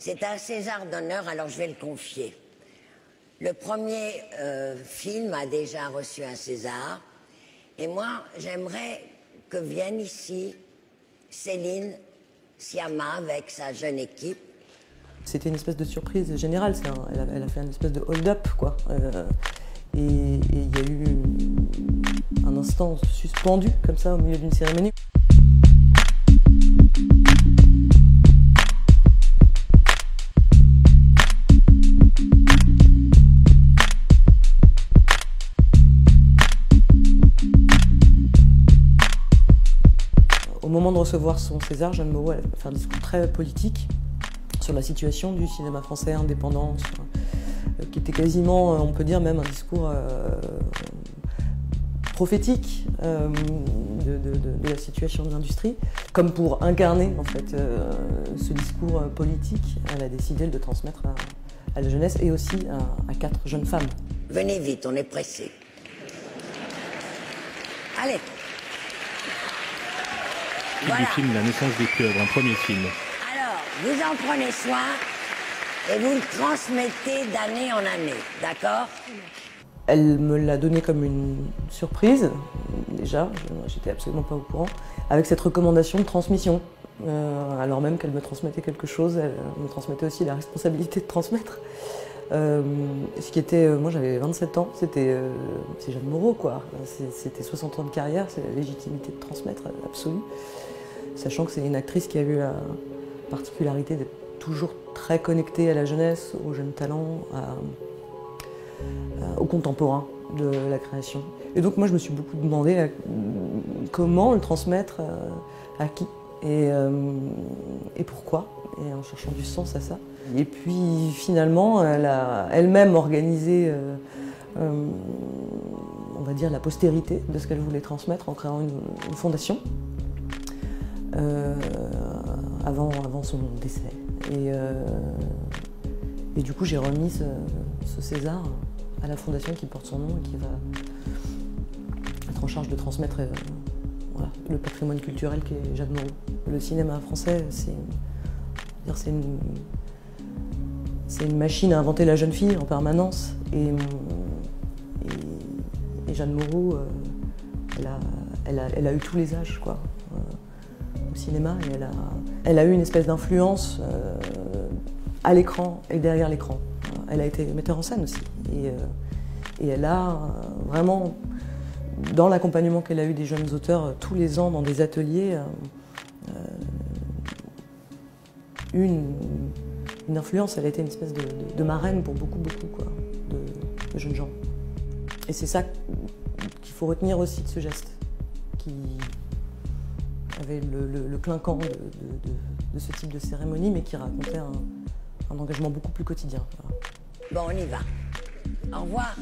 C'est un César d'honneur, alors je vais le confier. Le premier film a déjà reçu un César. Et moi, j'aimerais que vienne ici Céline Sciamma avec sa jeune équipe. C'était une espèce de surprise générale. Elle a fait une espèce de hold-up, quoi. Et il y a eu un instant suspendu, comme ça, au milieu d'une cérémonie. Au moment de recevoir son César, Jeanne Moreau a fait un discours très politique sur la situation du cinéma français indépendant, qui était quasiment, on peut dire même un discours prophétique de la situation de l'industrie. Comme pour incarner en fait ce discours politique, elle a décidé de le transmettre à la jeunesse et aussi à 4 jeunes femmes. Venez vite, on est pressés. Allez. Voilà. Du film La naissance des pieuvres, un premier film. Alors, vous en prenez soin et vous le transmettez d'année en année, d'accord? Elle me l'a donné comme une surprise, déjà, j'étais absolument pas au courant, avec cette recommandation de transmission. Alors même qu'elle me transmettait quelque chose, elle me transmettait aussi la responsabilité de transmettre. Ce qui était, moi j'avais 27 ans, c'est Jeanne Moreau, quoi. C'était 60 ans de carrière, c'est la légitimité de transmettre absolue. Sachant que c'est une actrice qui a eu la particularité d'être toujours très connectée à la jeunesse, aux jeunes talents, aux contemporains de la création. Et donc moi je me suis beaucoup demandé comment le transmettre, à qui et pourquoi, et en cherchant du sens à ça. Et puis finalement elle a elle-même organisé on va dire la postérité de ce qu'elle voulait transmettre en créant une fondation avant son décès. Et du coup j'ai remis ce César à la fondation qui porte son nom et qui va être en charge de transmettre voilà, le patrimoine culturel qu'est Jeanne Moreau. Le cinéma français, c'est une machine à inventer la jeune fille en permanence. Et Jeanne Moreau, elle a eu tous les âges, quoi, au cinéma. Et elle a eu une espèce d'influence à l'écran et derrière l'écran. Elle a été metteur en scène aussi. Et elle a vraiment, dans l'accompagnement qu'elle a eu des jeunes auteurs tous les ans dans des ateliers, une influence. Elle a été une espèce de marraine pour beaucoup quoi, de jeunes gens. Et c'est ça qu'il faut retenir aussi de ce geste, qui avait le clinquant de ce type de cérémonie, mais qui racontait un engagement beaucoup plus quotidien. Voilà. Bon, on y va. Au revoir.